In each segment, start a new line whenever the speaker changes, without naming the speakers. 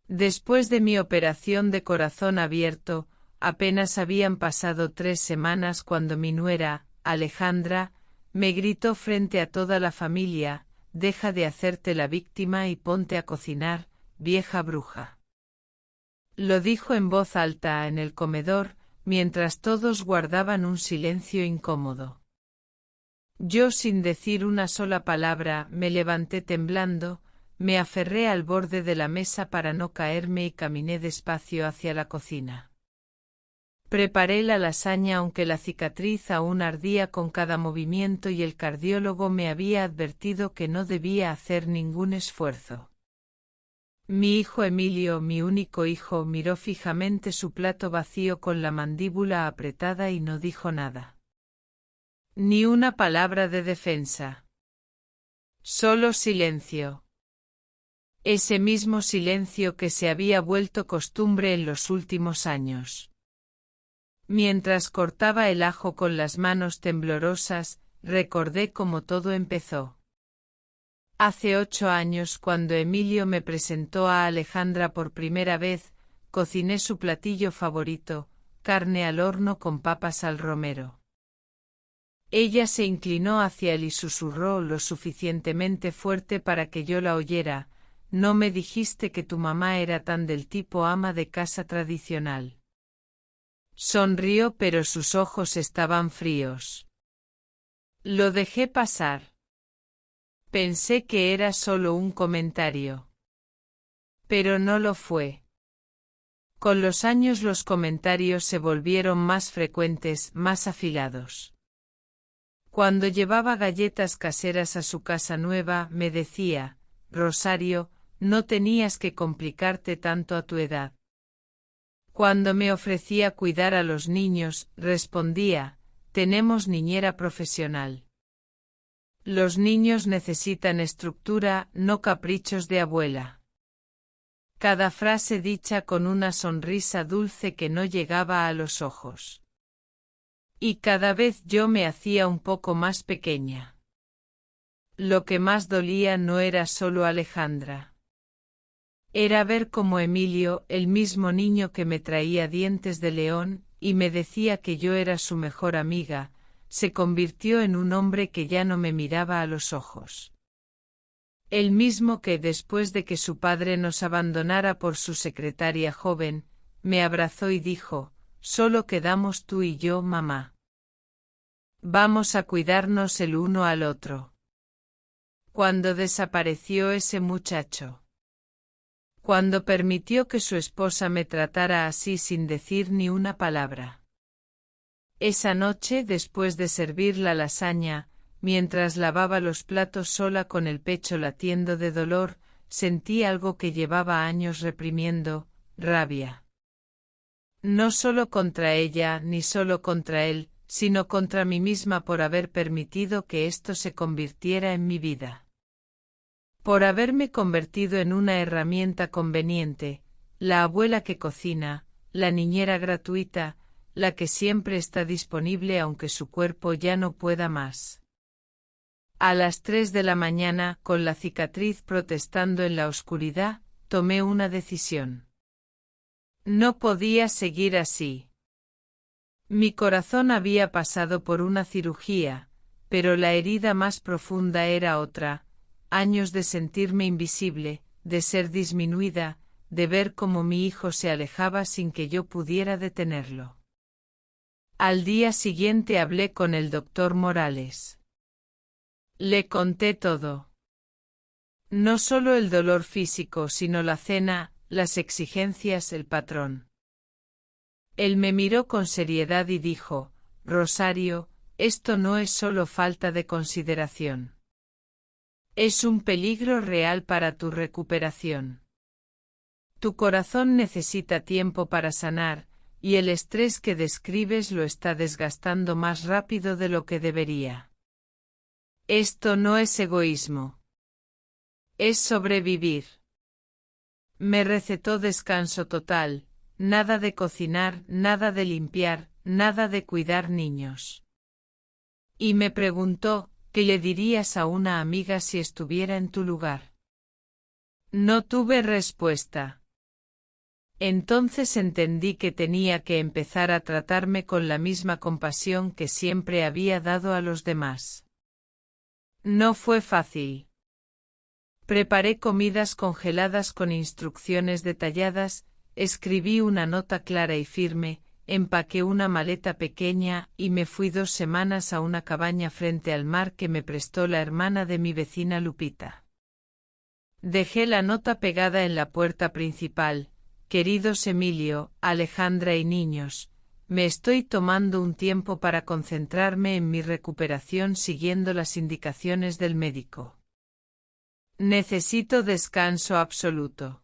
Después de mi operación de corazón abierto, apenas habían pasado 3 semanas cuando mi nuera, Alejandra, me gritó frente a toda la familia: «Deja de hacerte la víctima y ponte a cocinar, vieja bruja». Lo dijo en voz alta en el comedor, mientras todos guardaban un silencio incómodo. Yo, sin decir una sola palabra, me levanté temblando, me aferré al borde de la mesa para no caerme y caminé despacio hacia la cocina. Preparé la lasaña aunque la cicatriz aún ardía con cada movimiento y el cardiólogo me había advertido que no debía hacer ningún esfuerzo. Mi hijo Emilio, mi único hijo, miró fijamente su plato vacío con la mandíbula apretada y no dijo nada. Ni una palabra de defensa. Solo silencio. Ese mismo silencio que se había vuelto costumbre en los últimos años. Mientras cortaba el ajo con las manos temblorosas, recordé cómo todo empezó. Hace 8 años, cuando Emilio me presentó a Alejandra por primera vez, cociné su platillo favorito, carne al horno con papas al romero. Ella se inclinó hacia él y susurró lo suficientemente fuerte para que yo la oyera: «¿No me dijiste que tu mamá era tan del tipo ama de casa tradicional?» Sonrió, pero sus ojos estaban fríos. Lo dejé pasar. Pensé que era solo un comentario. Pero no lo fue. Con los años los comentarios se volvieron más frecuentes, más afilados. Cuando llevaba galletas caseras a su casa nueva, me decía: «Rosario, no tenías que complicarte tanto a tu edad». Cuando me ofrecía cuidar a los niños, respondía: «Tenemos niñera profesional». Los niños necesitan estructura, no caprichos de abuela. Cada frase dicha con una sonrisa dulce que no llegaba a los ojos. Y cada vez yo me hacía un poco más pequeña. Lo que más dolía no era solo Alejandra. Era ver cómo Emilio, el mismo niño que me traía dientes de león, y me decía que yo era su mejor amiga, se convirtió en un hombre que ya no me miraba a los ojos. El mismo que, después de que su padre nos abandonara por su secretaria joven, me abrazó y dijo: «Solo quedamos tú y yo, mamá. Vamos a cuidarnos el uno al otro». Cuando desapareció ese muchacho. Cuando permitió que su esposa me tratara así sin decir ni una palabra. Esa noche, después de servir la lasaña, mientras lavaba los platos sola con el pecho latiendo de dolor, sentí algo que llevaba años reprimiendo: rabia. No solo contra ella ni solo contra él, sino contra mí misma por haber permitido que esto se convirtiera en mi vida. Por haberme convertido en una herramienta conveniente, la abuela que cocina, la niñera gratuita, la que siempre está disponible aunque su cuerpo ya no pueda más. A las 3 de la mañana, con la cicatriz protestando en la oscuridad, tomé una decisión. No podía seguir así. Mi corazón había pasado por una cirugía, pero la herida más profunda era otra: años de sentirme invisible, de ser disminuida, de ver cómo mi hijo se alejaba sin que yo pudiera detenerlo. Al día siguiente hablé con el doctor Morales. Le conté todo. No solo el dolor físico, sino la cena, las exigencias, el patrón. Él me miró con seriedad y dijo: «Rosario, esto no es solo falta de consideración. Es un peligro real para tu recuperación. Tu corazón necesita tiempo para sanar, y el estrés que describes lo está desgastando más rápido de lo que debería. Esto no es egoísmo. Es sobrevivir». Me recetó descanso total, nada de cocinar, nada de limpiar, nada de cuidar niños. Y me preguntó: «¿Qué le dirías a una amiga si estuviera en tu lugar?». No tuve respuesta. Entonces entendí que tenía que empezar a tratarme con la misma compasión que siempre había dado a los demás. No fue fácil. Preparé comidas congeladas con instrucciones detalladas, escribí una nota clara y firme, empaqué una maleta pequeña y me fui 2 semanas a una cabaña frente al mar que me prestó la hermana de mi vecina Lupita. Dejé la nota pegada en la puerta principal. Queridos Emilio, Alejandra y niños, me estoy tomando un tiempo para concentrarme en mi recuperación siguiendo las indicaciones del médico. Necesito descanso absoluto.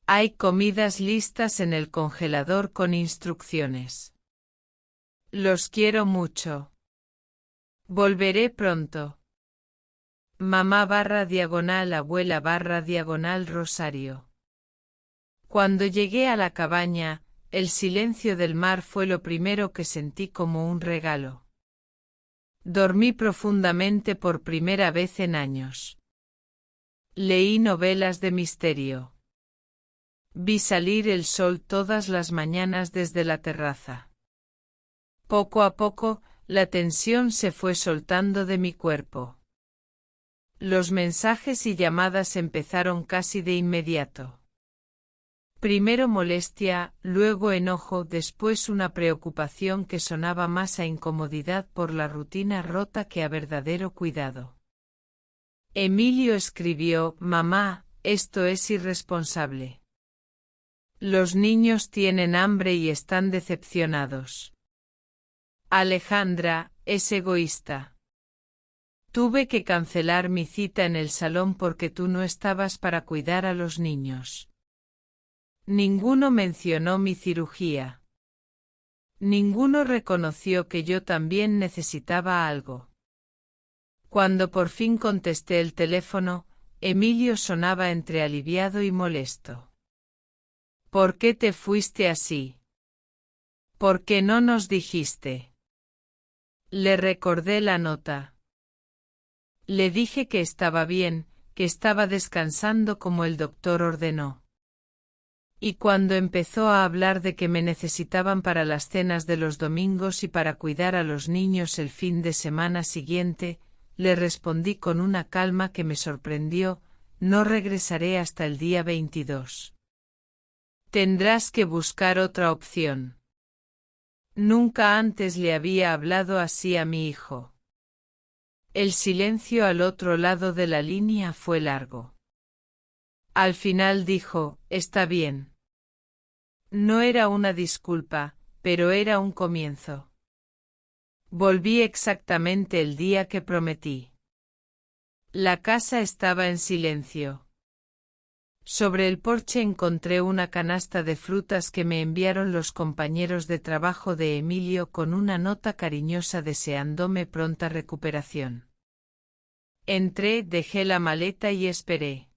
Hay comidas listas en el congelador con instrucciones. Los quiero mucho. Volveré pronto. Mamá /diagonal abuela /diagonal Rosario. Cuando llegué a la cabaña, el silencio del mar fue lo primero que sentí como un regalo. Dormí profundamente por primera vez en años. Leí novelas de misterio. Vi salir el sol todas las mañanas desde la terraza. Poco a poco, la tensión se fue soltando de mi cuerpo. Los mensajes y llamadas empezaron casi de inmediato. Primero molestia, luego enojo, después una preocupación que sonaba más a incomodidad por la rutina rota que a verdadero cuidado. Emilio escribió: mamá, esto es irresponsable. Los niños tienen hambre y están decepcionados. Alejandra, es egoísta. Tuve que cancelar mi cita en el salón porque tú no estabas para cuidar a los niños. Ninguno mencionó mi cirugía. Ninguno reconoció que yo también necesitaba algo. Cuando por fin contesté el teléfono, Emilio sonaba entre aliviado y molesto. ¿Por qué te fuiste así? ¿Por qué no nos dijiste? Le recordé la nota. Le dije que estaba bien, que estaba descansando como el doctor ordenó. Y cuando empezó a hablar de que me necesitaban para las cenas de los domingos y para cuidar a los niños el fin de semana siguiente, le respondí con una calma que me sorprendió: no regresaré hasta el día 22. Tendrás que buscar otra opción. Nunca antes le había hablado así a mi hijo. El silencio al otro lado de la línea fue largo. Al final dijo: está bien. No era una disculpa, pero era un comienzo. Volví exactamente el día que prometí. La casa estaba en silencio. Sobre el porche encontré una canasta de frutas que me enviaron los compañeros de trabajo de Emilio con una nota cariñosa deseándome pronta recuperación. Entré, dejé la maleta y esperé.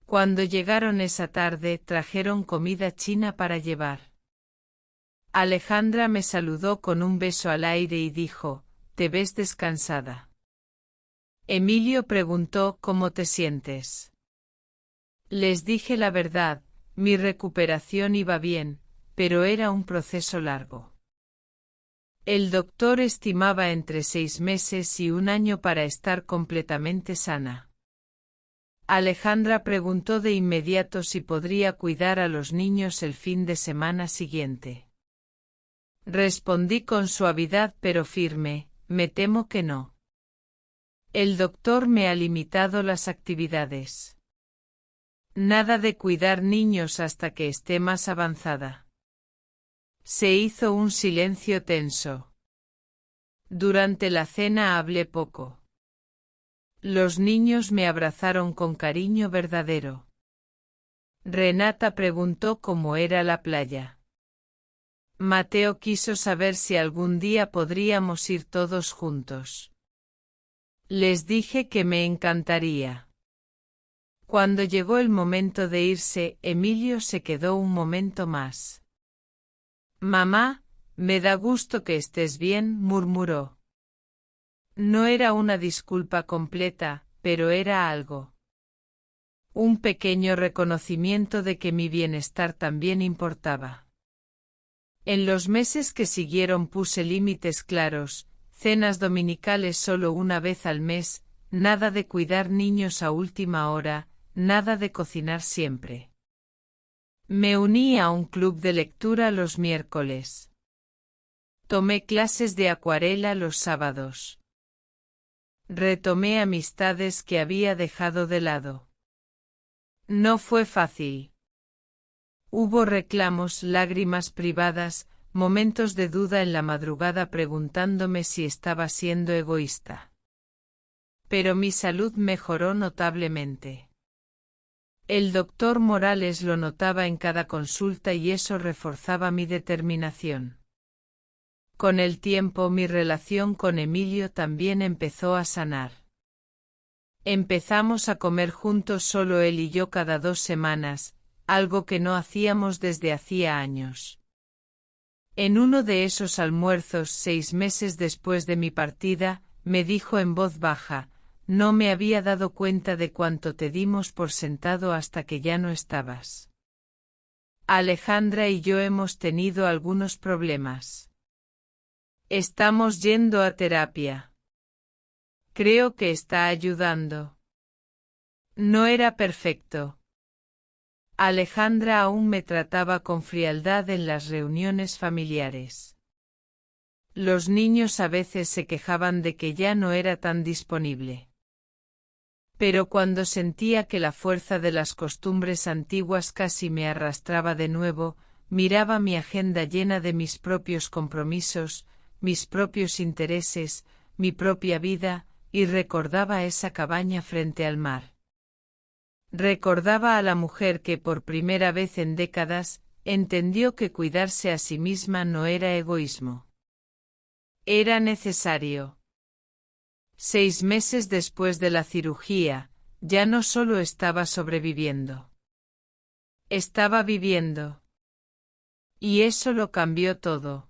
Cuando llegaron esa tarde, trajeron comida china para llevar. Alejandra me saludó con un beso al aire y dijo: «¿Te ves descansada?». Emilio preguntó: «¿Cómo te sientes?». Les dije la verdad, mi recuperación iba bien, pero era un proceso largo. El doctor estimaba entre 6 meses y 1 año para estar completamente sana. Alejandra preguntó de inmediato si podría cuidar a los niños el fin de semana siguiente. Respondí con suavidad pero firme: me temo que no. El doctor me ha limitado las actividades. Nada de cuidar niños hasta que esté más avanzada. Se hizo un silencio tenso. Durante la cena hablé poco. Los niños me abrazaron con cariño verdadero. Renata preguntó cómo era la playa. Mateo quiso saber si algún día podríamos ir todos juntos. Les dije que me encantaría. Cuando llegó el momento de irse, Emilio se quedó un momento más. «Mamá, me da gusto que estés bien», murmuró. No era una disculpa completa, pero era algo. Un pequeño reconocimiento de que mi bienestar también importaba. En los meses que siguieron puse límites claros, cenas dominicales solo una vez al mes, nada de cuidar niños a última hora, nada de cocinar siempre. Me uní a un club de lectura los miércoles. Tomé clases de acuarela los sábados. Retomé amistades que había dejado de lado. No fue fácil. Hubo reclamos, lágrimas privadas, momentos de duda en la madrugada preguntándome si estaba siendo egoísta. Pero mi salud mejoró notablemente. El doctor Morales lo notaba en cada consulta y eso reforzaba mi determinación. Con el tiempo mi relación con Emilio también empezó a sanar. Empezamos a comer juntos solo él y yo cada 2 semanas, algo que no hacíamos desde hacía años. En uno de esos almuerzos 6 meses después de mi partida, me dijo en voz baja, no me había dado cuenta de cuánto te dimos por sentado hasta que ya no estabas. Alejandra y yo hemos tenido algunos problemas. Estamos yendo a terapia. Creo que está ayudando. No era perfecto. Alejandra aún me trataba con frialdad en las reuniones familiares. Los niños a veces se quejaban de que ya no era tan disponible. Pero cuando sentía que la fuerza de las costumbres antiguas casi me arrastraba de nuevo, miraba mi agenda llena de mis propios compromisos, mis propios intereses, mi propia vida, y recordaba esa cabaña frente al mar. Recordaba a la mujer que por primera vez en décadas, entendió que cuidarse a sí misma no era egoísmo. Era necesario. 6 meses después de la cirugía, ya no solo estaba sobreviviendo. Estaba viviendo. Y eso lo cambió todo.